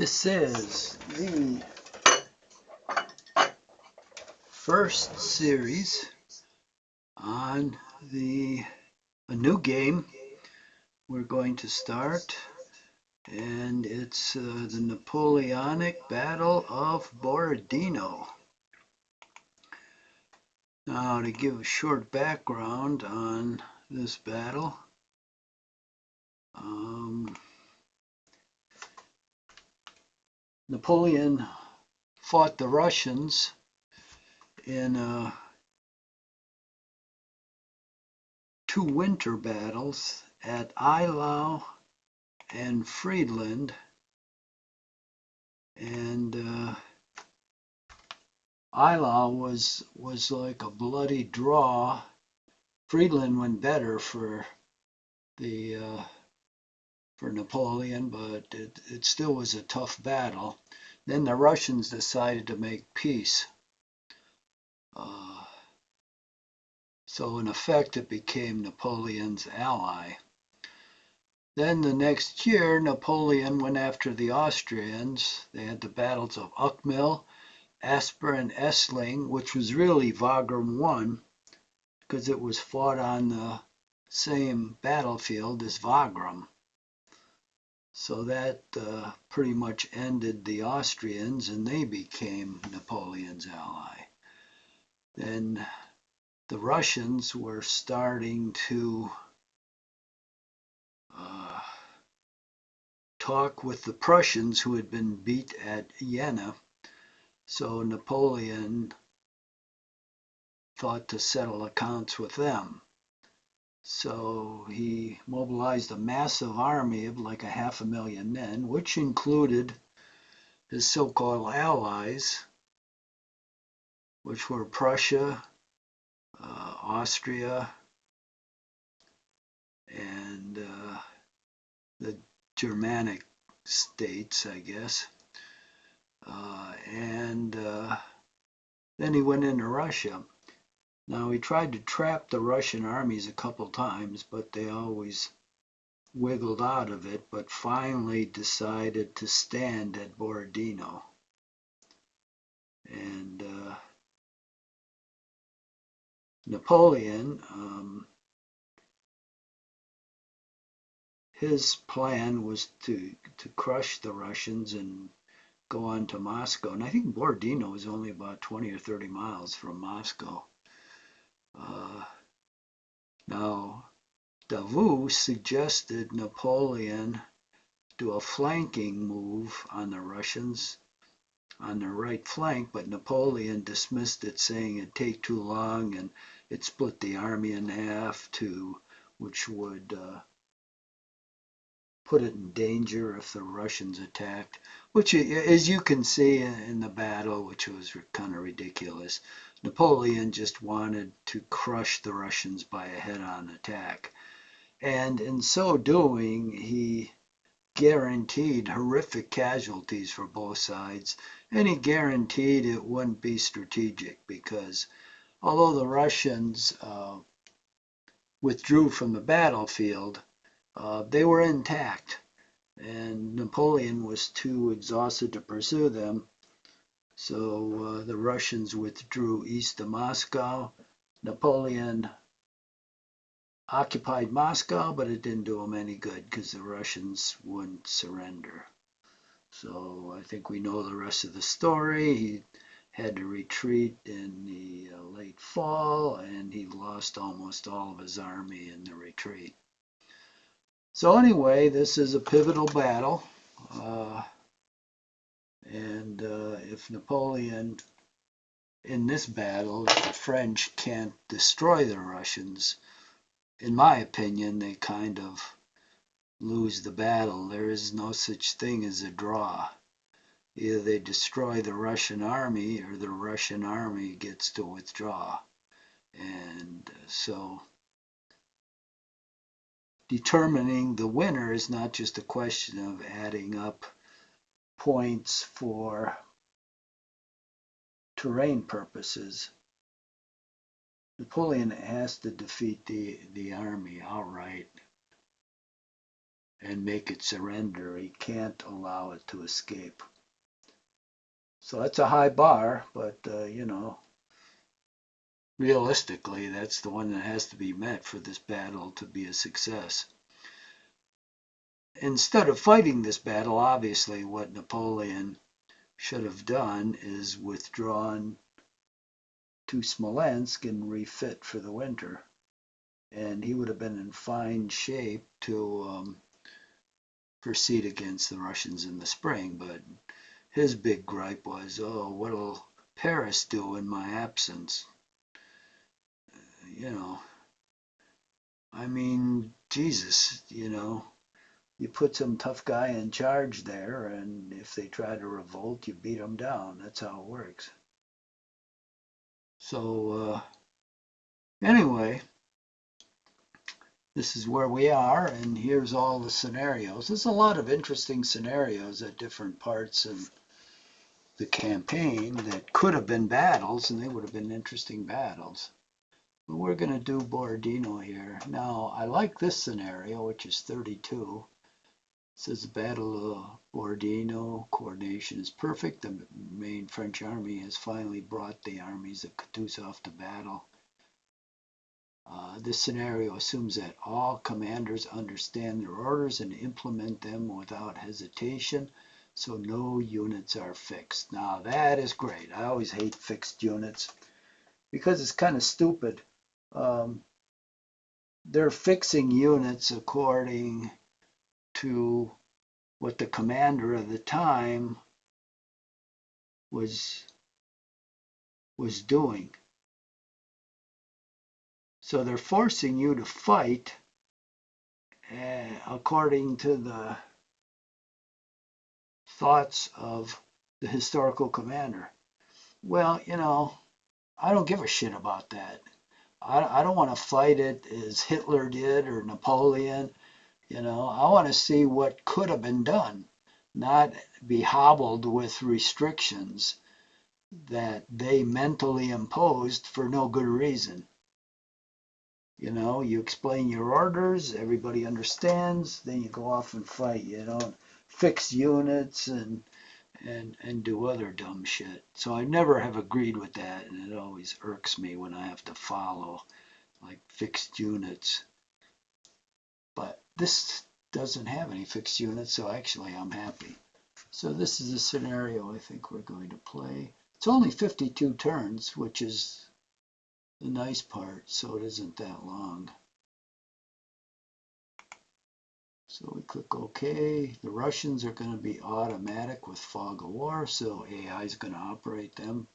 This is the first series on a new game we're going to start, and it's the Napoleonic Battle of Borodino. Now, to give a short background on this battle, Napoleon fought the Russians in two winter battles at Eylau and Friedland, and Eylau was like a bloody draw. Friedland went better for Napoleon, but it still was a tough battle. Then the Russians decided to make peace. So in effect, it became Napoleon's ally. Then the next year, Napoleon went after the Austrians. They had the battles of Uckmühl, Asper, and Essling, which was really Wagram 1 because it was fought on the same battlefield as Wagram. So that pretty much ended the Austrians, and they became Napoleon's ally. Then the Russians were starting to talk with the Prussians, who had been beat at Jena. So Napoleon thought to settle accounts with them. So he mobilized a massive army of like 500,000 men, which included his so-called allies, which were Prussia, Austria, and the Germanic states, I guess. And then he went into Russia. Now, he tried to trap the Russian armies a couple times, but they always wiggled out of it, but finally decided to stand at Borodino. And Napoleon, his plan was to crush the Russians and go on to Moscow. And I think Borodino was only about 20 or 30 miles from Moscow. Now, Davout suggested Napoleon do a flanking move on the Russians on their right flank, but Napoleon dismissed it, saying it'd take too long and it split the army in half, which would put it in danger if the Russians attacked, which, as you can see in the battle, which was kind of ridiculous. Napoleon just wanted to crush the Russians by a head-on attack. And in so doing, he guaranteed horrific casualties for both sides, and he guaranteed it wouldn't be strategic, because although the Russians withdrew from the battlefield, they were intact, and Napoleon was too exhausted to pursue them. So the Russians withdrew east of Moscow. Napoleon occupied Moscow, but it didn't do him any good because the Russians wouldn't surrender. So I think we know the rest of the story. He had to retreat in the late fall, and he lost almost all of his army in the retreat. So anyway, this is a pivotal battle. And if Napoleon, in this battle, if the French can't destroy the Russians, in my opinion, they kind of lose the battle. There is no such thing as a draw. Either they destroy the Russian army or the Russian army gets to withdraw. And so determining the winner is not just a question of adding up points for terrain purposes. Napoleon has to defeat the army outright. and make it surrender. He can't allow it to escape. So that's a high bar, but realistically, that's the one that has to be met for this battle to be a success. Instead of fighting this battle, obviously, what Napoleon should have done is withdrawn to Smolensk and refit for the winter. And he would have been in fine shape to proceed against the Russians in the spring. But his big gripe was, oh, what'll Paris do in my absence? You know, I mean, Jesus, you put some tough guy in charge there, and if they try to revolt, you beat them down. That's how it works. So, anyway, this is where we are, and here's all the scenarios. There's a lot of interesting scenarios at different parts of the campaign that could have been battles, and they would have been interesting battles. But we're going to do Borodino here. Now, I like this scenario, which is 32. It says the Battle of Borodino, coordination is perfect. The main French army has finally brought the armies of Kutuzov to battle. This scenario assumes that all commanders understand their orders and implement them without hesitation, so no units are fixed. Now that is great. I always hate fixed units because it's kind of stupid. They're fixing units according to what the commander of the time was doing. So they're forcing you to fight according to the thoughts of the historical commander. Well, I don't give a shit about that. I don't want to fight it as Hitler did or Napoleon. I want to see what could have been done, not be hobbled with restrictions that they mentally imposed for no good reason. You explain your orders, everybody understands, then you go off and fight. You don't fix units and do other dumb shit. So I never have agreed with that, and it always irks me when I have to follow like fixed units. But this doesn't have any fixed units, so actually I'm happy. So this is a scenario I think we're going to play. It's only 52 turns, which is the nice part, so it isn't that long. So we click OK. The Russians are going to be automatic with fog of war, so AI is going to operate them.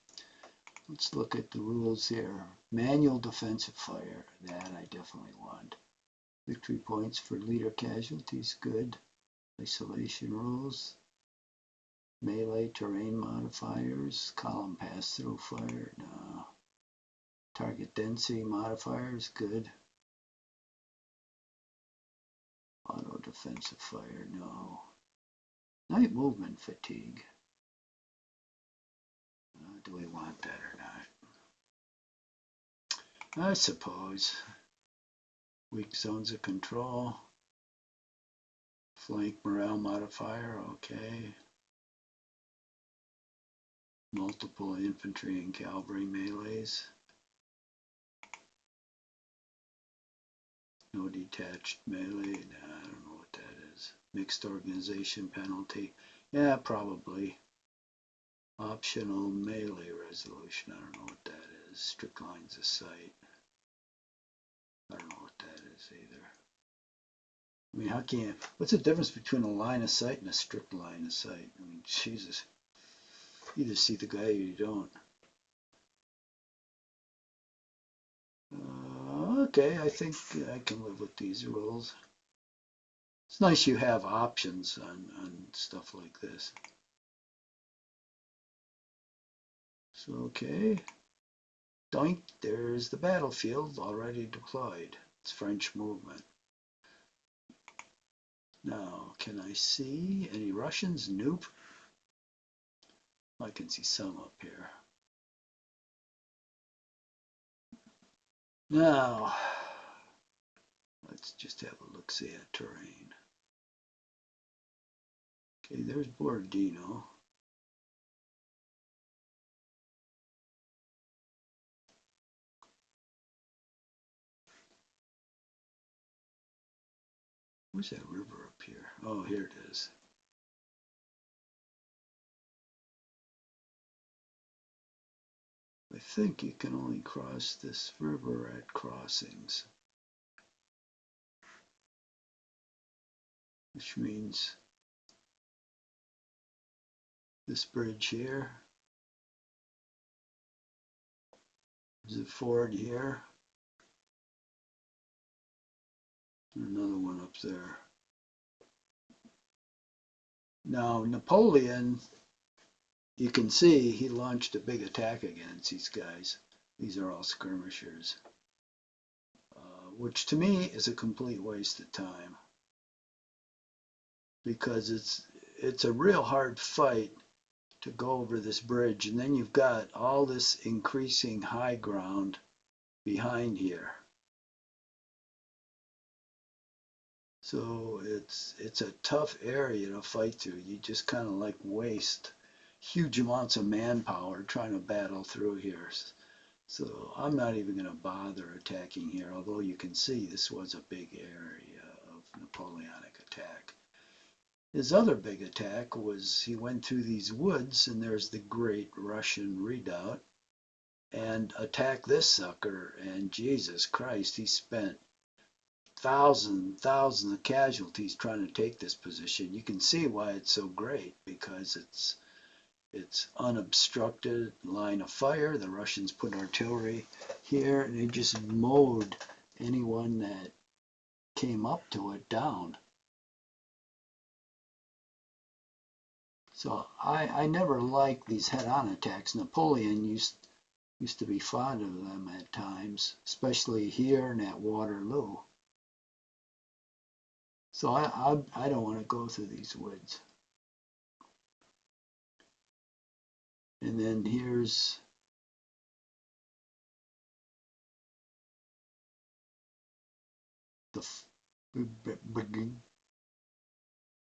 Let's look at the rules here. Manual defensive fire, that I definitely want. Victory points for leader casualties, good. Isolation rules. Melee terrain modifiers, column pass-through fire, no. Target density modifiers, good. Auto defensive fire, no. Night movement fatigue. Do we want that or not? I suppose. Weak zones of control. Flank morale modifier, okay. Multiple infantry and cavalry melees. No detached melee, nah, I don't know what that is. Mixed organization penalty, yeah, probably. Optional melee resolution, I don't know what that is. Strict lines of sight. I don't know what that is either. I mean, how can you, what's the difference between a line of sight and a strict line of sight? I mean, Jesus. You either see the guy or you don't. Okay, I think I can live with these rules. It's nice you have options on stuff like this. So, okay. Doink, there's the battlefield already deployed. It's French movement. Now, can I see any Russians? Nope. I can see some up here. Now, let's just have a look-see at terrain. Okay, there's Borodino. Where's that river up here? Oh, here it is. I think you can only cross this river at crossings, which means this bridge here, there's a ford here, and another one up there. Now, Napoleon, you can see he launched a big attack against these guys. These are all skirmishers, which to me is a complete waste of time, because it's a real hard fight to go over this bridge, and then you've got all this increasing high ground behind here. So it's a tough area to fight through. You just kind of like waste huge amounts of manpower trying to battle through here. So I'm not even going to bother attacking here, although you can see this was a big area of Napoleonic attack. His other big attack was he went through these woods, and there's the Great Russian Redoubt, and attacked this sucker, and Jesus Christ, he spent thousands of casualties trying to take this position. You can see why it's so great, because it's unobstructed line of fire. The Russians put artillery here, and they just mowed anyone that came up to it down. So I never liked these head-on attacks. Napoleon used to be fond of them at times, especially here and at Waterloo. So I don't want to go through these woods. And then here's the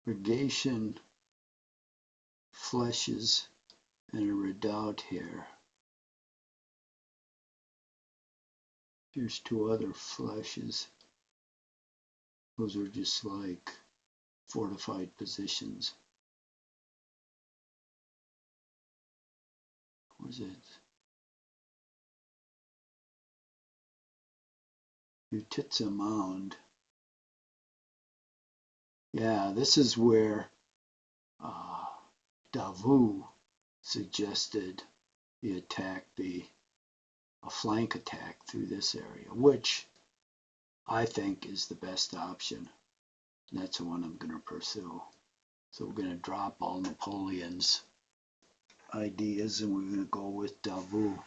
Bagration fleshes and a redoubt here. Here's two other fleshes. Those are just like fortified positions. Was it? Utitsa Mound. Yeah, this is where Davout suggested the attack be a flank attack through this area, which I think is the best option. That's the one I'm going to pursue. So we're going to drop all Napoleon's ideas, and we're going to go with Davout.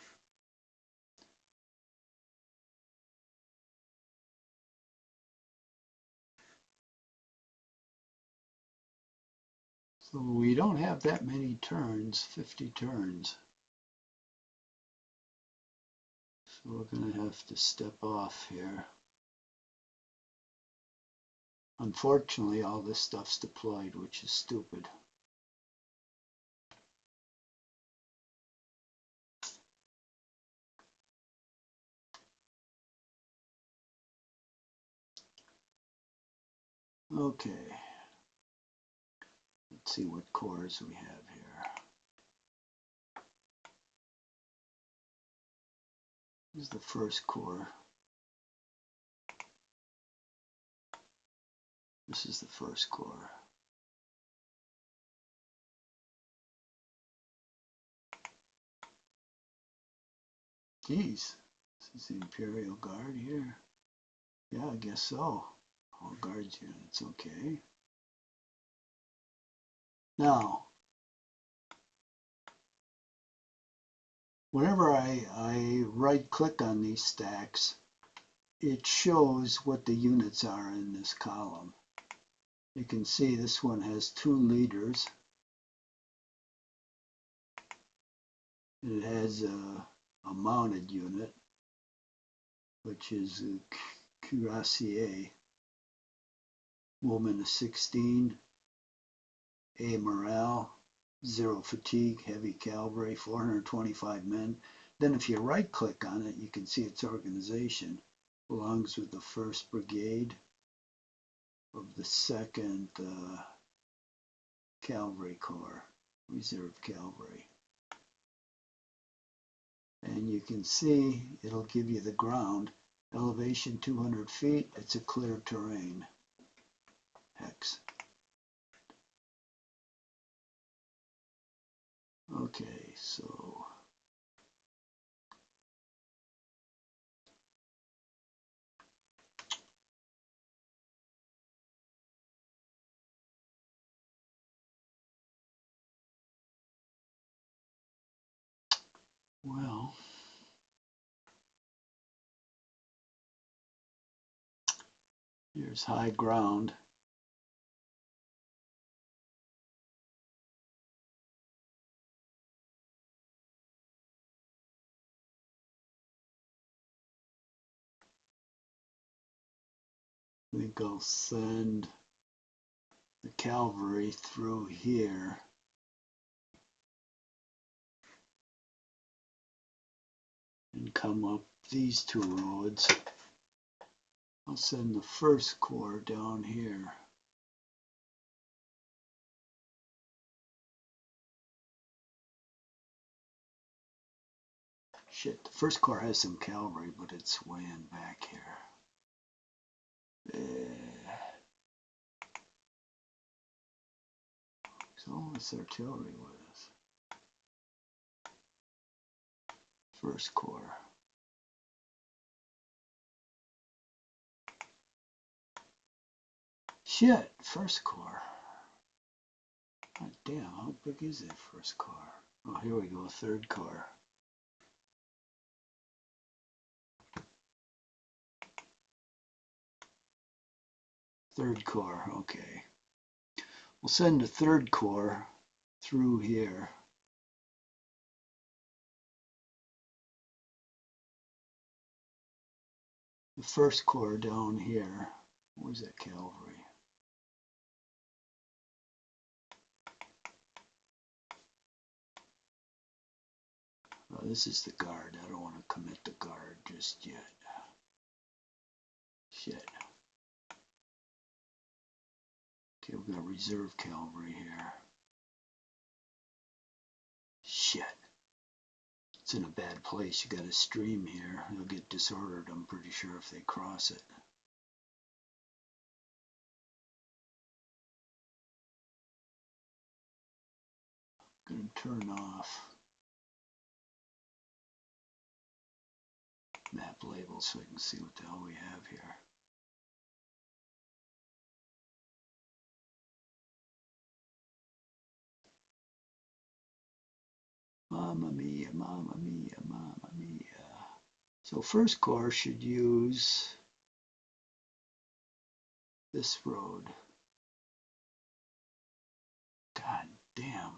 So we don't have that many turns, 50 turns. So we're going to have to step off here. Unfortunately, all this stuff's deployed, which is stupid. Okay. Let's see what cores we have here. This is the first core. This is the first core. Geez, this is the Imperial Guard here. Yeah, I guess so. All guards units, okay. Now, whenever I right-click on these stacks, it shows what the units are in this column. You can see this one has 2 leaders. It has a mounted unit, which is a cuirassier, movement of 16, A morale, 0 fatigue, heavy cavalry, 425 men. Then if you right click on it, you can see its organization. Belongs with the 1st Brigade of the 2nd Cavalry Corps, Reserve Cavalry. And you can see it'll give you the ground. Elevation 200 feet, it's a clear terrain. Hex. Okay, so well, here's high ground. I think I'll send the cavalry through here. And come up these 2 roads. I'll send the 1st Corps down here. Shit, the 1st Corps has some cavalry, but it's way in back here. So it's artillery with us. 1st Corps. Shit, 1st Corps. God damn, how big is that 1st Corps? Oh, here we go, 3rd Corps. 3rd Corps, okay. We'll send the 3rd Corps through here. The 1st Corps down here. Where's that cavalry? Oh, this is the guard. I don't want to commit the guard just yet. Shit. Okay, we've got reserve cavalry here. Shit. It's in a bad place. You got a stream here. They'll get disordered, I'm pretty sure, if they cross it. Gonna turn off map labels so I can see what the hell we have here. Mamma mia, mamma mia, mamma mia. So 1st Corps should use this road. God damn.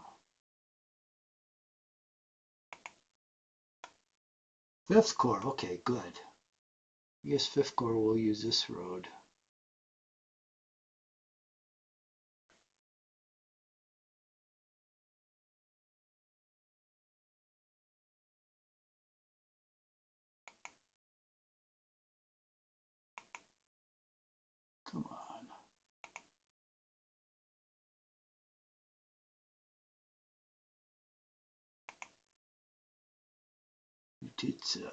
5th Corps, okay, good. I guess 5th Corps will use this road. Come on. Pizza.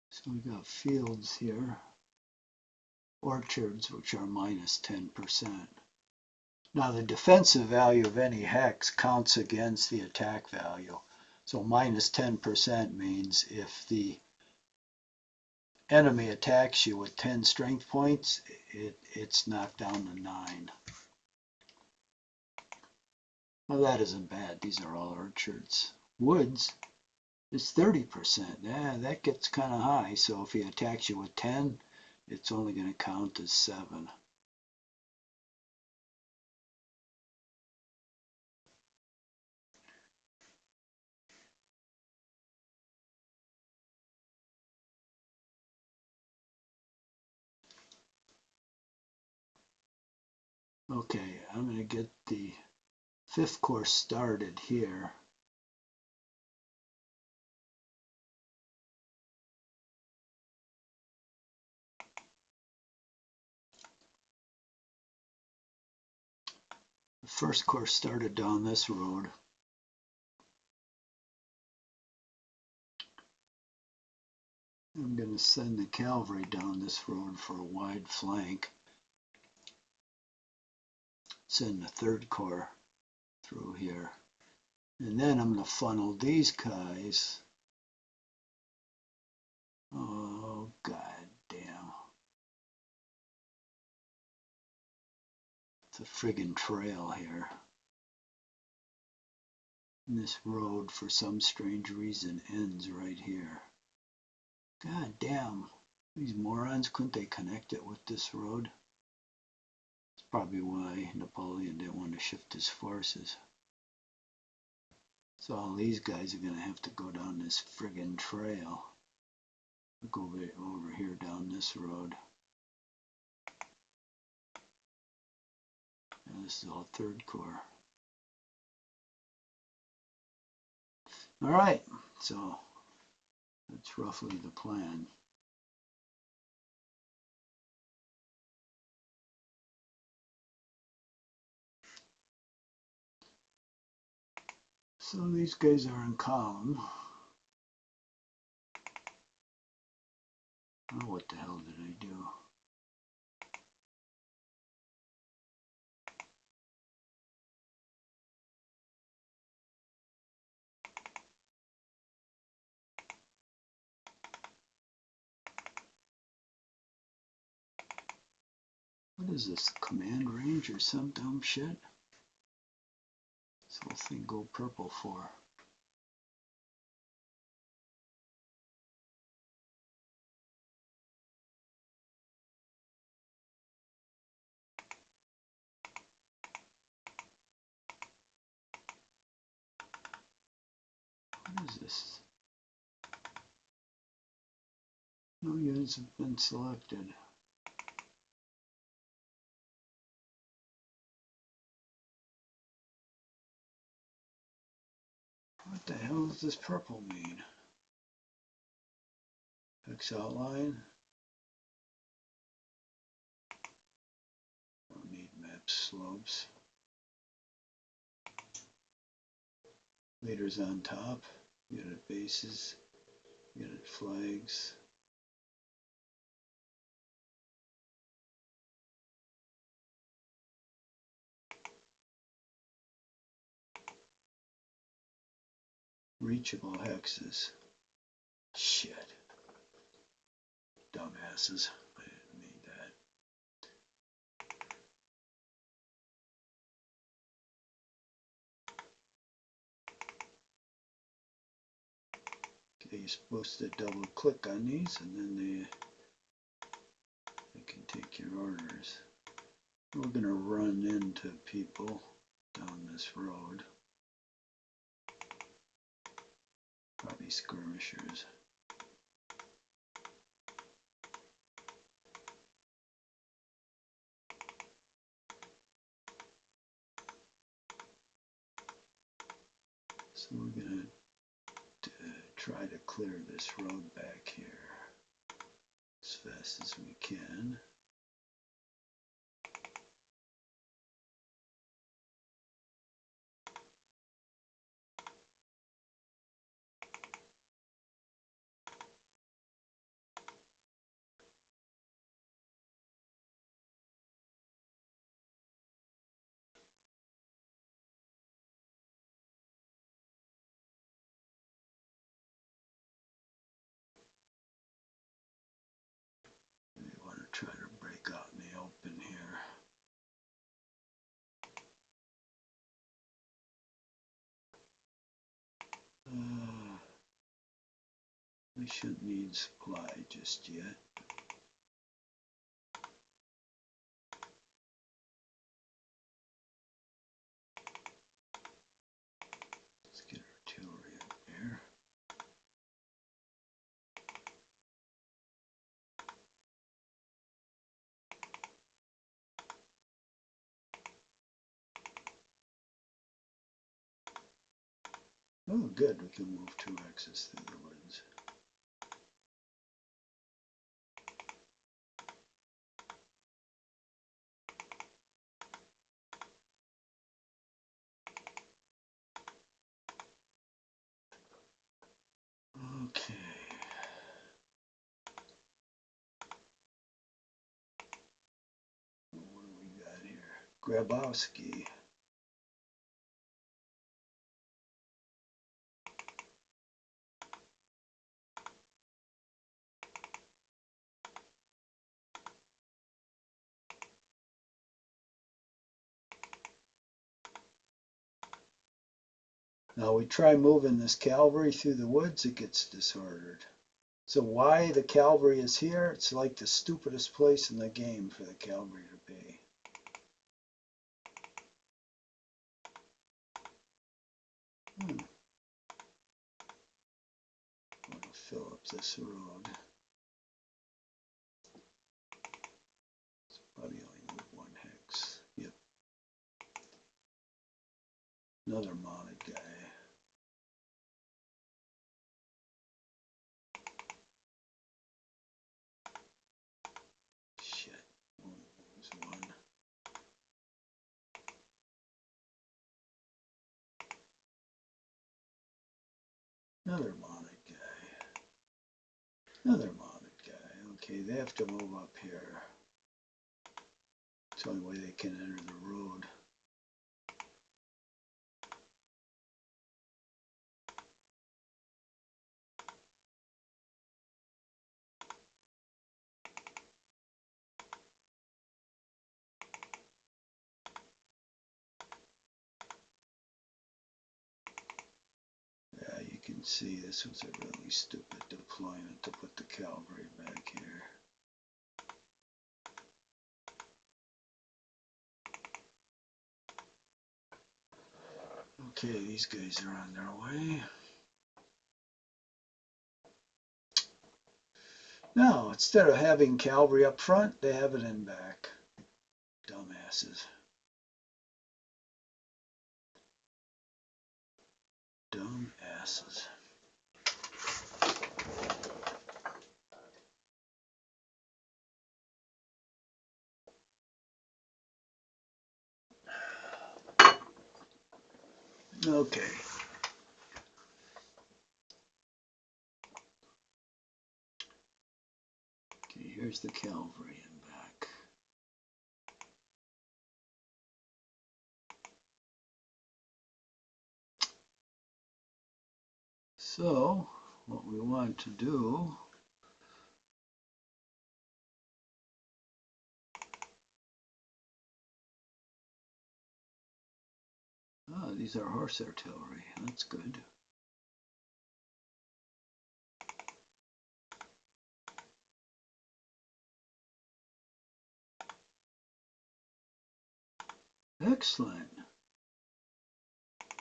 So we got fields here. Orchards, which are minus 10%. Now the defensive value of any hex counts against the attack value. So minus 10% means if the enemy attacks you with 10 strength points, it's knocked down to 9. Well, that isn't bad. These are all orchards. Woods is 30%. Yeah, that gets kind of high. So if he attacks you with 10, it's only going to count as 7. Okay, I'm going to get the 5th course started here. The 1st course started down this road. I'm going to send the cavalry down this road for a wide flank. Send the 3rd Corps through here. And then I'm going to funnel these guys. Oh, god damn. It's a friggin' trail here. And this road, for some strange reason, ends right here. God damn. These morons, couldn't they connect it with this road? That's probably why Napoleon didn't want to shift his forces. So all these guys are going to have to go down this friggin' trail. Look over here down this road. And this is all 3rd Corps. All right, so that's roughly the plan. So these guys are in column. Oh, what the hell did I do? What is this, command range or some dumb shit? This whole thing go purple for? What is this? No units have been selected. What the hell does this purple mean? X outline. Don't need map slopes. Leaders on top. Unit bases. Unit flags. Reachable hexes. Shit. Dumbasses. I didn't mean that. Okay, you're supposed to double click on these and then they can take your orders. We're going to run into people down this road. Probably skirmishers. So we're going to try to clear this road back here as fast as we can. We want to try to break out in the open here. We shouldn't need supply just yet. Let's get artillery up there. Oh, good. We can move 2X's through the woods. Okay. What do we got here? Grabowski. Now we try moving this cavalry through the woods, it gets disordered. So why the cavalry is here, it's like the stupidest place in the game for the cavalry to be. I'm going to fill up this road. It's probably only move 1 hex. Yep. Another mounted guy. Shit. Only moves 1. Another mounted guy. Another mounted guy. Okay, they have to move up here. It's the only way they can enter the road. Yeah, you can see this was a really stupid deployment to put the cavalry back here. Okay, these guys are on their way. Now, instead of having cavalry up front, they have it in back. Dumbasses. Dumbasses. Okay. Okay, here's the cavalry in back. So, what we want to do, these are horse artillery. That's good. Excellent.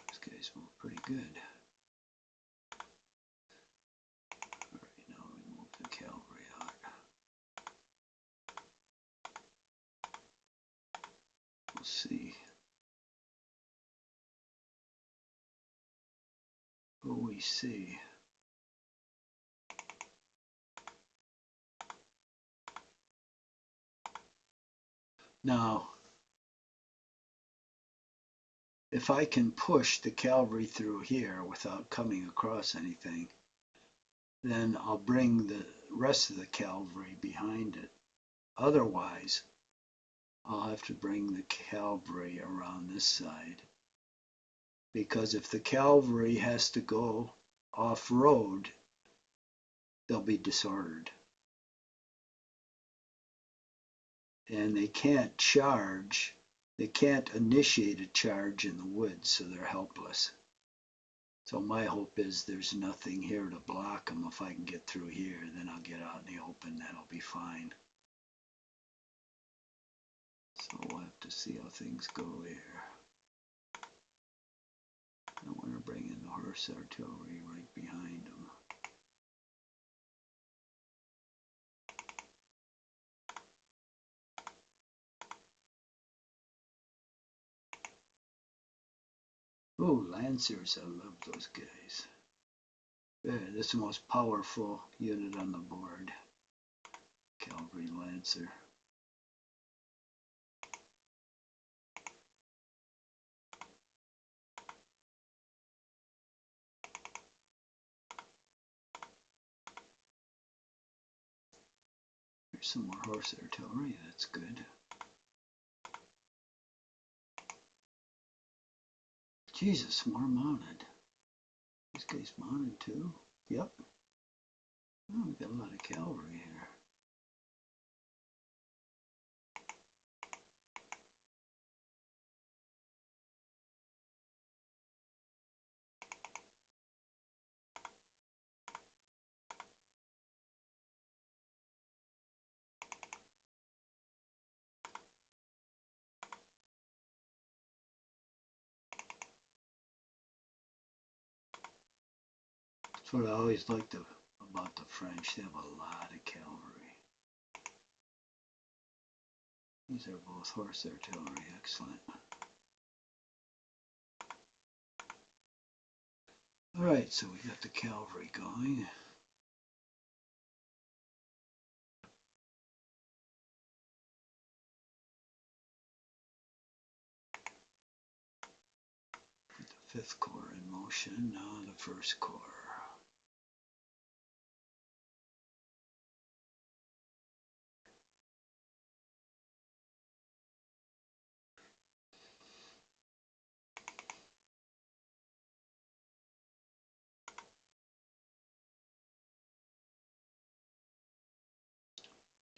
These guys move pretty good. All right, now we move the cavalry out. We'll see. What we see. Now, if I can push the cavalry through here without coming across anything, then I'll bring the rest of the cavalry behind it. Otherwise, I'll have to bring the cavalry around this side. Because if the cavalry has to go off-road, they'll be disordered. And they can't charge. They can't initiate a charge in the woods, so they're helpless. So my hope is there's nothing here to block them. If I can get through here, then I'll get out in the open. That'll be fine. So we'll have to see how things go here. I want to bring in the horse artillery right behind them. Oh, Lancers, I love those guys. Yeah, this is the most powerful unit on the board. Cavalry Lancer. There's some more horse artillery, that's good. Jesus, more mounted. This guy's mounted too? Yep. Oh, we got a lot of cavalry here. That's what I always liked about the French. They have a lot of cavalry. These are both horse artillery. Excellent. All right, so we got the cavalry going. Put the 5th Corps in motion. Now the 1st Corps.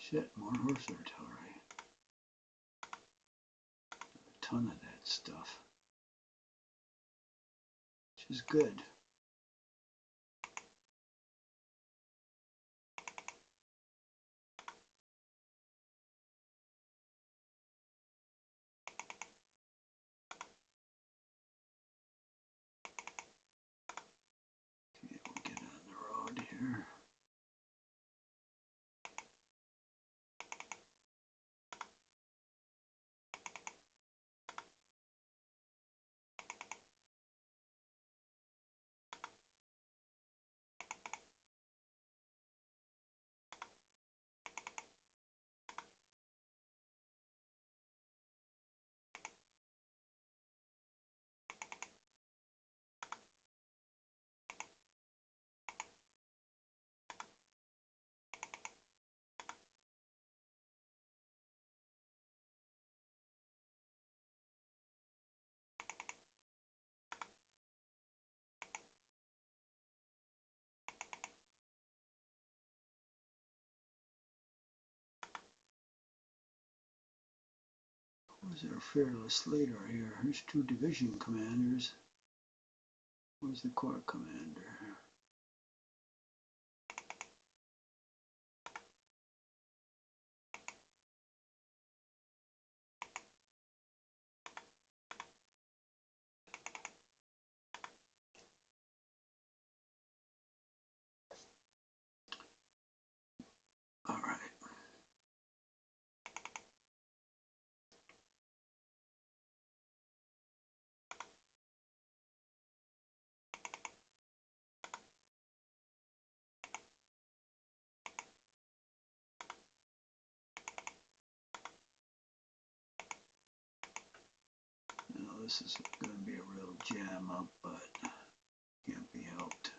Shit, more horse artillery. A ton of that stuff. Which is good. Okay, we'll get on the road here. Where's our fearless leader here? Here's 2 division commanders. Where's the corps commander? All right. Now this is going to be a real jam up, but can't be helped.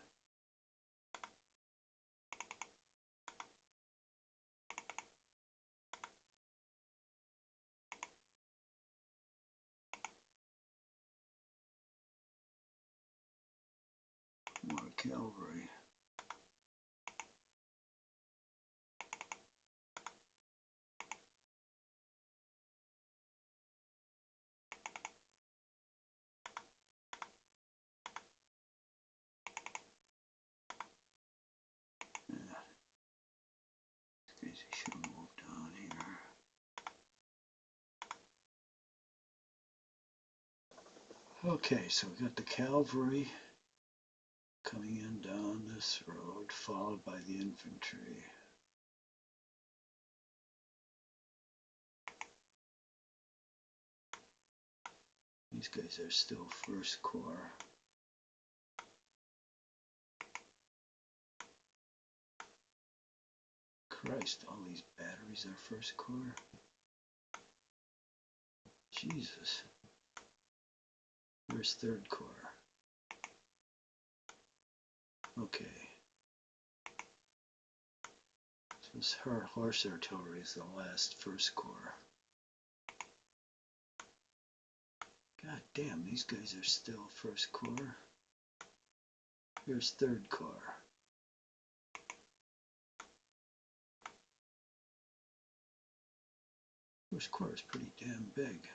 More cavalry. Yeah. These guys should have moved on here. Okay, so we got the cavalry coming in down this road, followed by the infantry. These guys are still first corps. Christ, all these batteries are first corps. Jesus. Where's third corps? Okay. So this horse artillery is the last first corps. God damn, these guys are still first corps. Here's third corps. First corps is pretty damn big.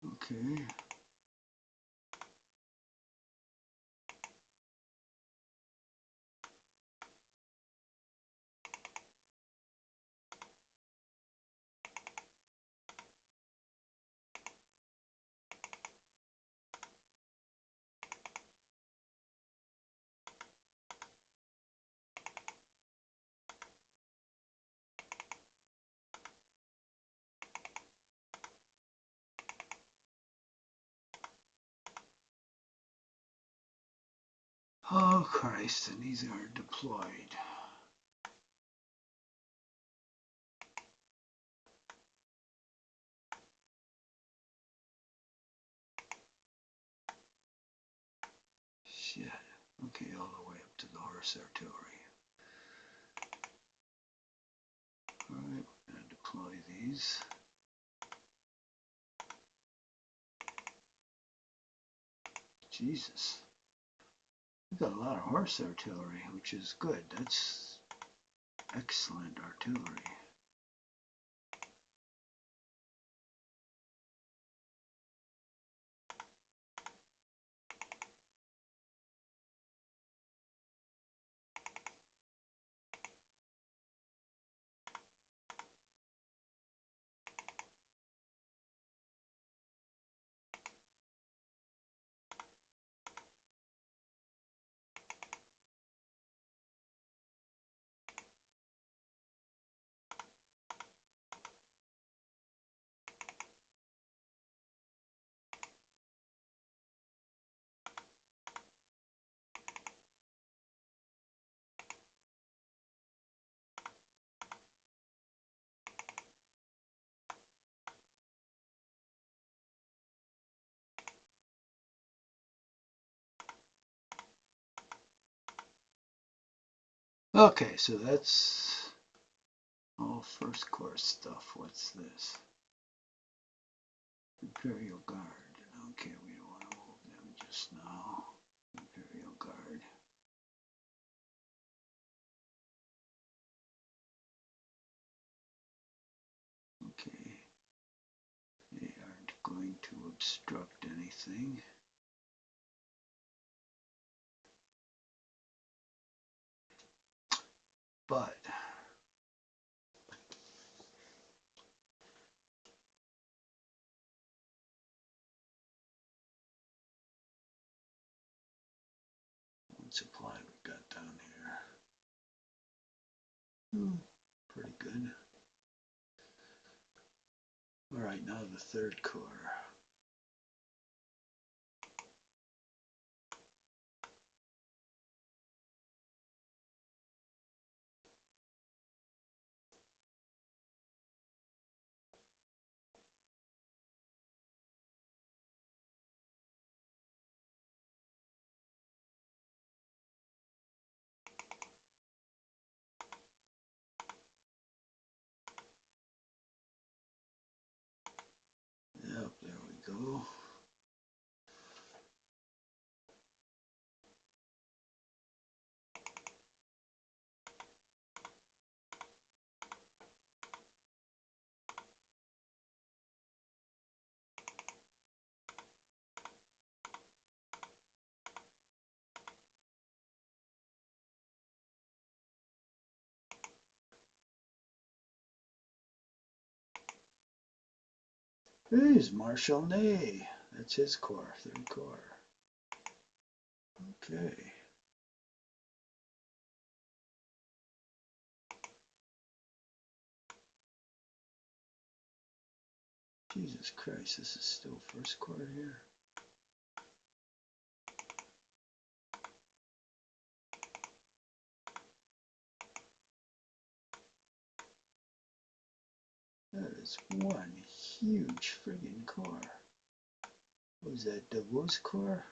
Okay. Oh Christ, and these are deployed. Shit. Okay, all the way up to the horse artillery. Alright, we're going to deploy these. Jesus. We've got a lot of horse artillery, which is good. That's excellent artillery. Okay, so that's all first corps stuff. What's this? Imperial Guard. Okay, we don't want to move them just now. Imperial Guard. Okay. They aren't going to obstruct anything. But what supply we got down here? Pretty good. All right, now the third corps. Yep, there we go. Here's Marshal Ney. That's his corps, third corps. Okay. Jesus Christ, this is still first chord here. That is one huge friggin' car. What was that, Davos car?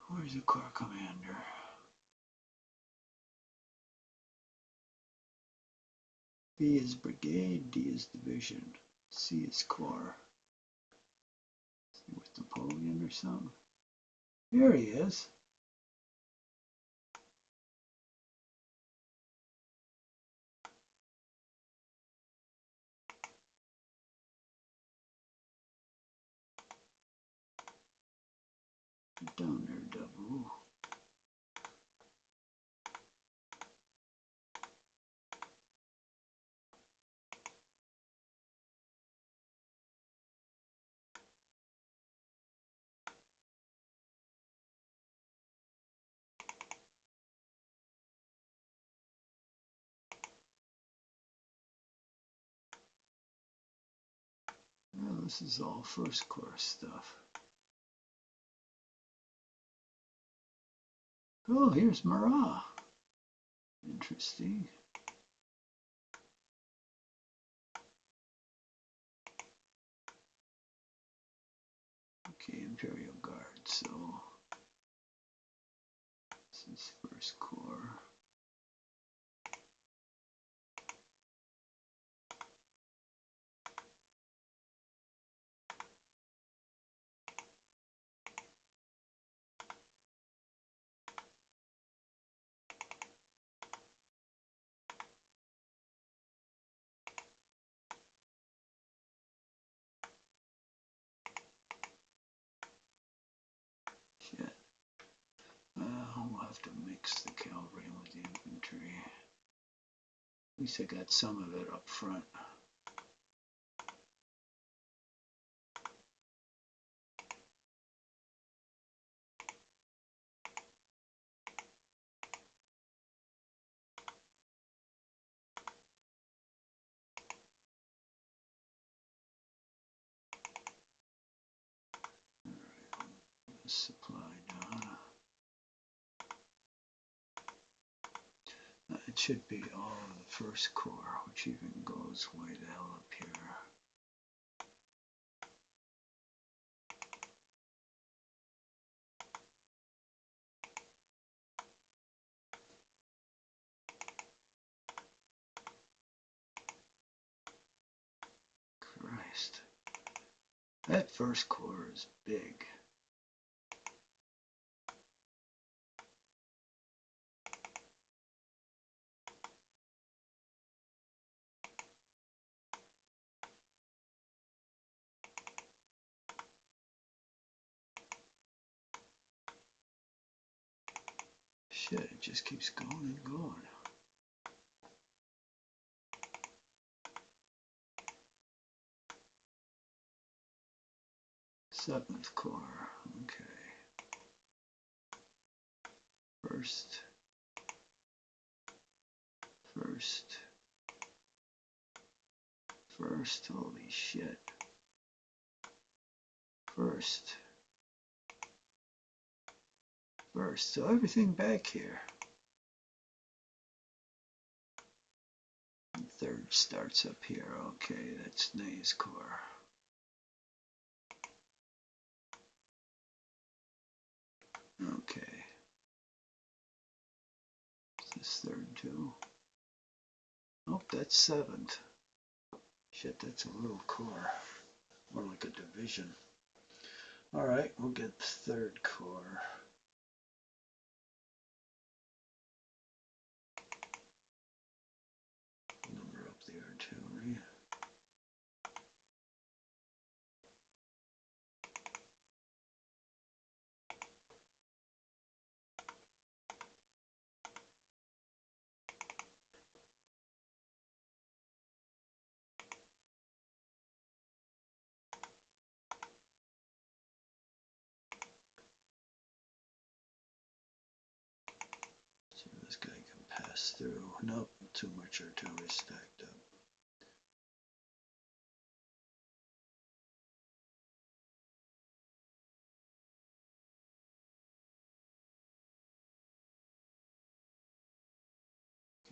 Where's the car commander? B is brigade, D is division, C is corps. See, with Napoleon or something? Here he is. Get down there, Davos. Well, this is all first course stuff. Oh, here's Marat. Interesting. Okay, Imperial Guard, so this is first corps. Shit. We'll have to mix the cavalry with the infantry. At least I got some of it up front. Supply down. It should be all of the first corps, which even goes way the hell up here. Christ. That first corps is big. Shit, it just keeps going and going. Seventh corps, okay. First, holy shit. First, so everything back here. Third starts up here, okay, that's Ney's corps. Okay. Is this third too? Oh, that's seventh. Shit, that's a little corps. More like a division. Alright, we'll get third corps. Number up the artillery. pass through. Nope, too much artillery stacked up.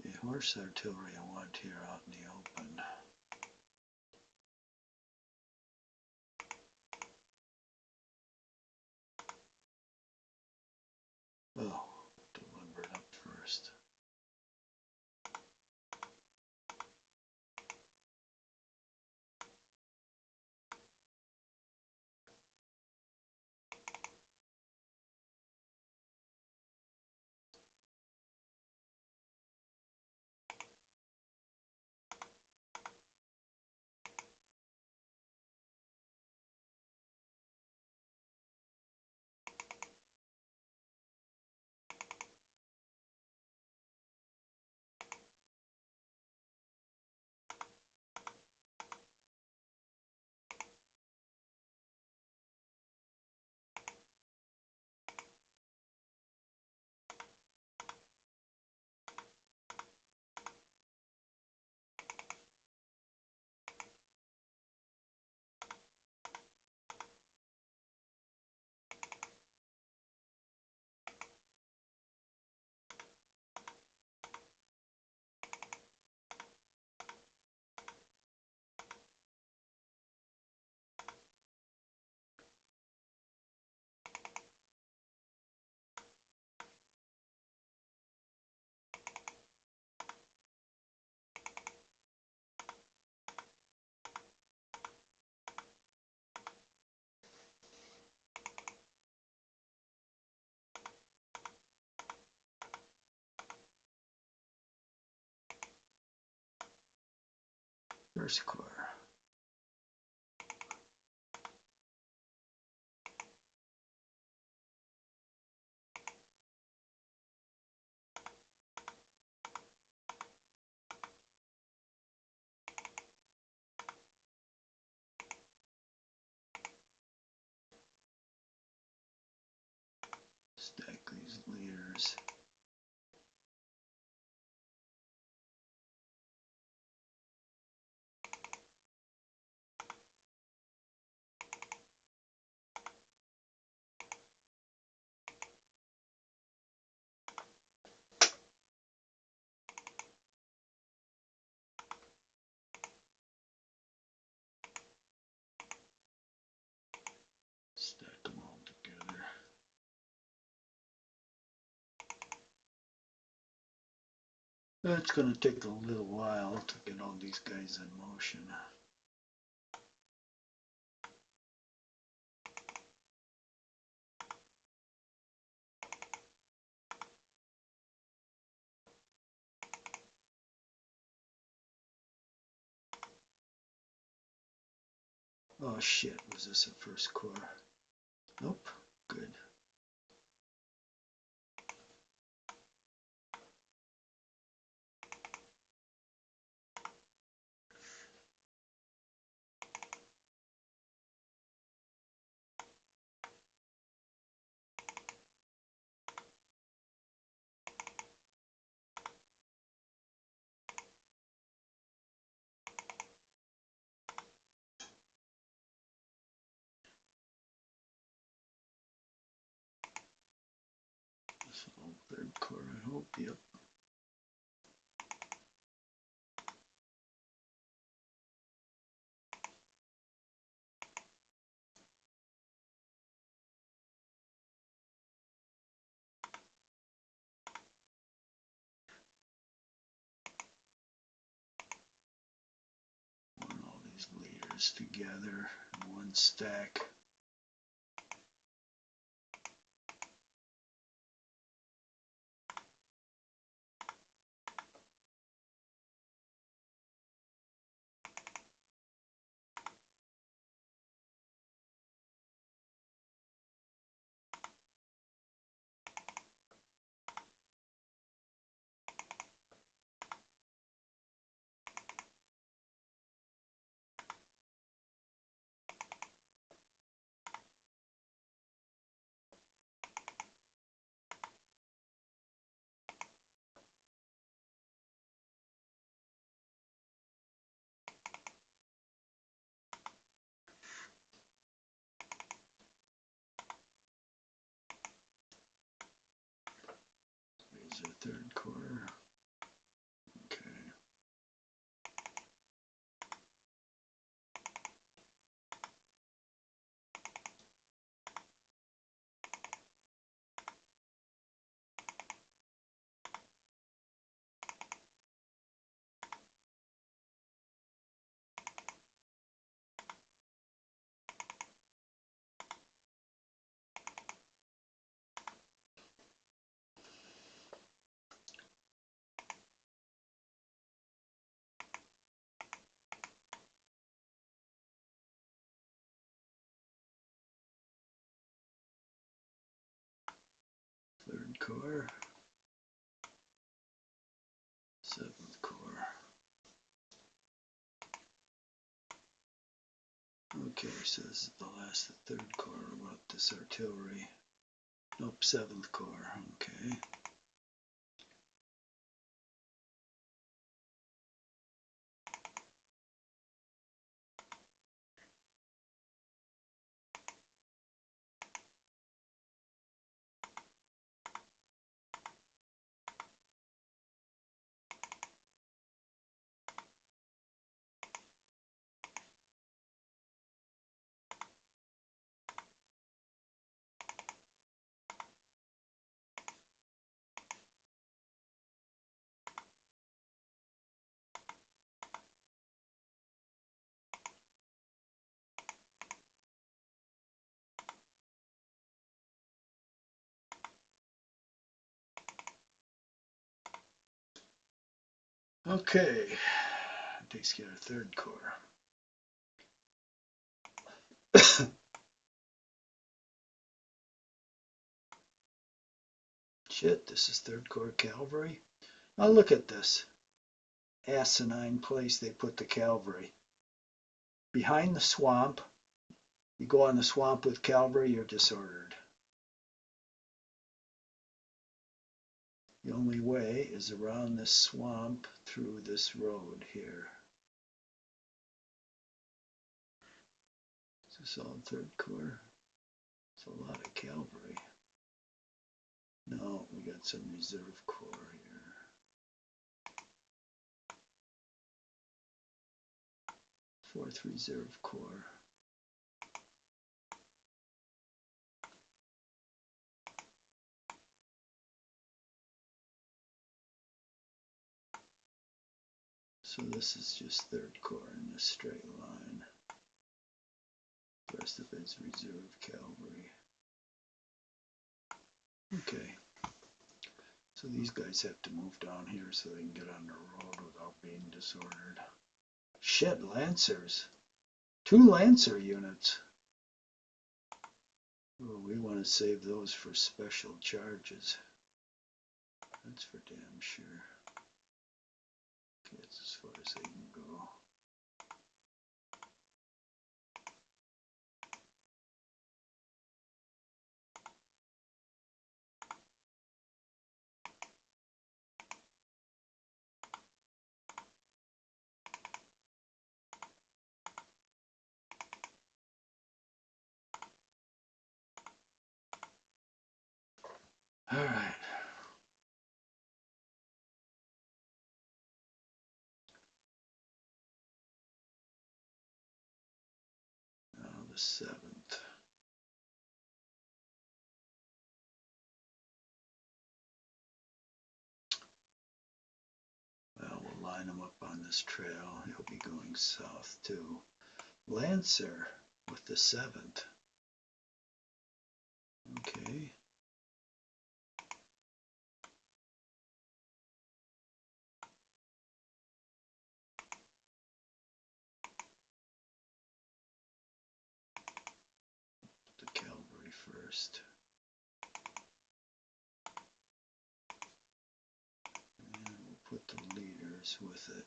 Okay, horse artillery I want here out in the open. Oh, deliver it up first. First Corps. Stack these leaders. Stack them all together. It's going to take a little while to get all these guys in motion. Oh shit, was this a First Corps? Nope, good. So, Third Corps, I hope, yep. Put all these leaders together in one stack. 3rd Corps, 7th Corps. Okay, so this is the last of the 3rd Corps about this artillery. Nope, 7th Corps, okay. Okay, takes care of 3rd Corps. Shit, this is 3rd Corps Cavalry. Now look at this asinine place they put the cavalry. Behind the swamp. You go on the swamp with cavalry, you're disordered. The only way is around this swamp through this road here. Is this all 3rd Corps? It's a lot of cavalry. No, we got some reserve corps here. 4th Reserve Corps. So this is just 3rd Corps in this straight line. The rest of it's reserve cavalry. Okay. So these guys have to move down here so they can get on the road without being disordered. Shit, Lancers. 2 Lancer units. Oh, we want to save those for special charges. That's for damn sure. Okay, that's as far as they can go. All right. Now the 7th. Well, we'll line him up on this trail. He'll be going south too. Lancer with the 7th. Okay. The cavalry first. And we'll put the leaders with it.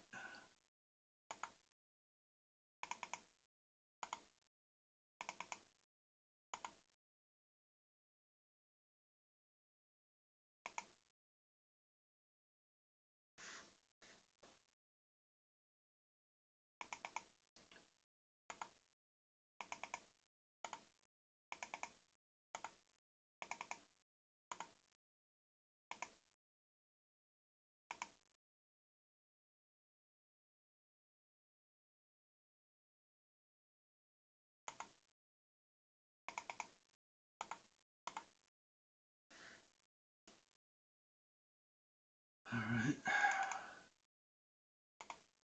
All right.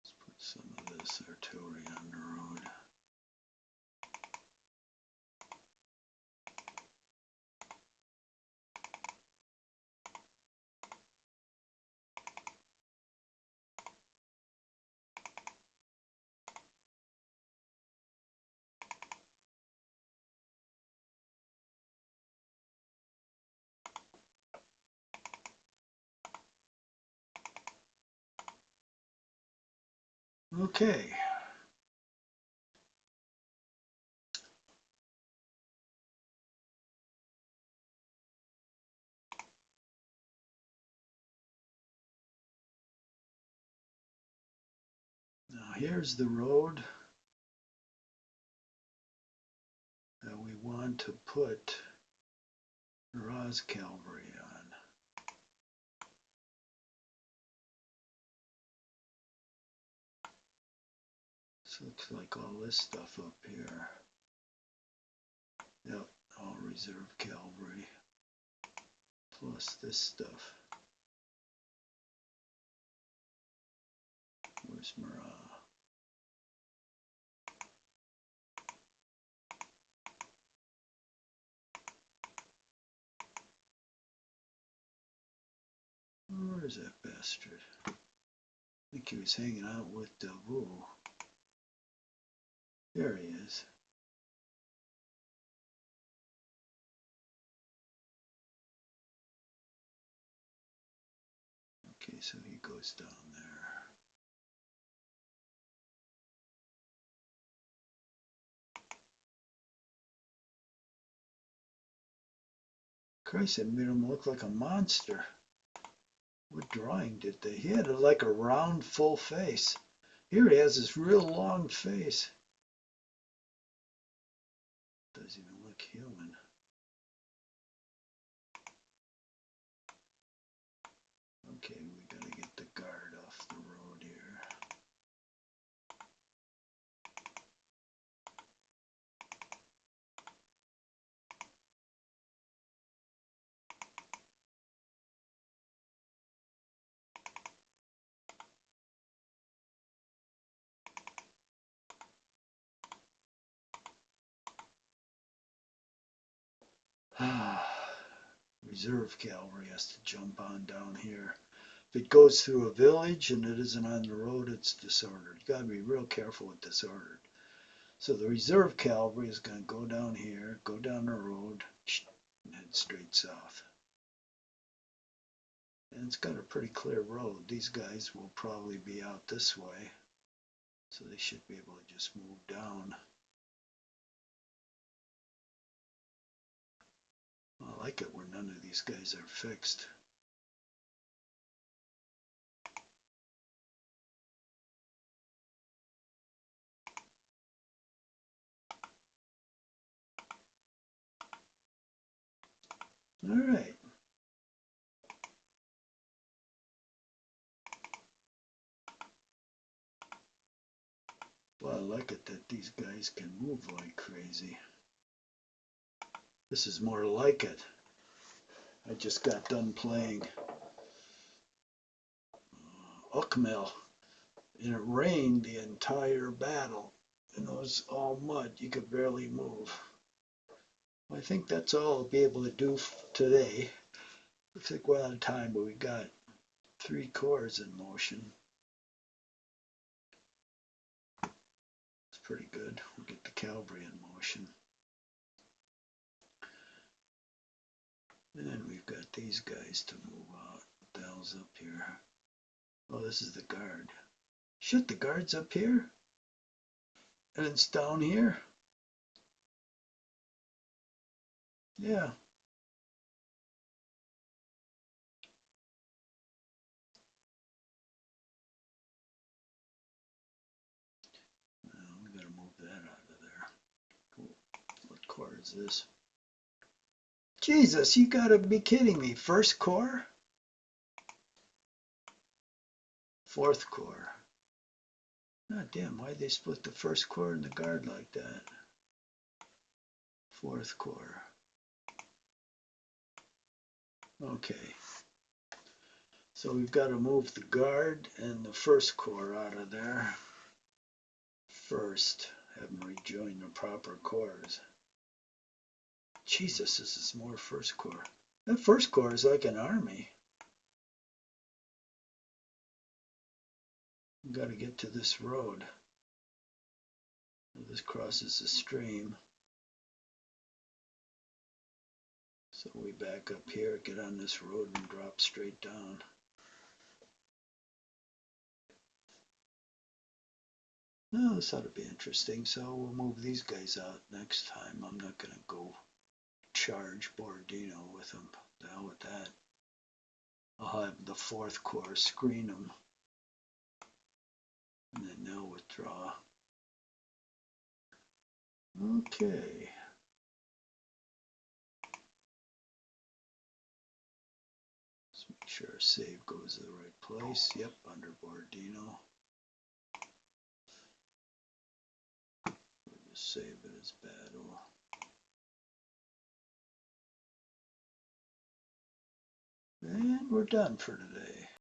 Let's put some of this artillery on the road. Okay. Now here's the road that we want to put Roz Cavalry on. So it looks like all this stuff up here. Yep, all reserve cavalry. Plus this stuff. Where's Murat? Where's that bastard? I think he was hanging out with Davout. There he is. Okay, so he goes down there. Christ, it made him look like a monster. What drawing did they? He had like a round, full face. Here he has this real long face. Doesn't even look human. Okay, we gotta get the guard off the road here. Reserve cavalry has to jump on down here. If it goes through a village and it isn't on the road, it's disordered. You got to be real careful with disordered. So the reserve cavalry is going to go down here, go down the road, and head straight south. And it's got a pretty clear road. These guys will probably be out this way, so they should be able to just move down. I like it where none of these guys are fixed. All right. Well, I like it that these guys can move like crazy. This is more like it. I just got done playing Ukmel, and it rained the entire battle, and it was all mud. You could barely move. I think that's all I'll be able to do today. Looks like we're out of time, but we got 3 corps in motion. It's pretty good. We'll get the cavalry in motion. And then we've got these guys to move out. What the hell's up here? Oh, this is the guard. Shit, the guard's up here? And it's down here? Yeah. We gotta move that out of there. Cool. What corps is this? Jesus, you gotta be kidding me. 1st Corps? 4th Corps. God damn, why'd they split the 1st Corps and the Guard like that? 4th Corps. Okay. So we've got to move the Guard and the 1st Corps out of there. First, have them rejoin the proper corps. Jesus, this is more 1st Corps. That 1st Corps is like an army. We've got to get to this road. This crosses the stream. So we back up here, get on this road and drop straight down. Oh, this ought to be interesting. So we'll move these guys out next time. I'm not going to go charge Borodino with them. The hell with that. I'll have the fourth corps screen them. And then they'll withdraw. Okay. Let's make sure our save goes to the right place. Yep, under Borodino. We'll just save it as battle. And we're done for today.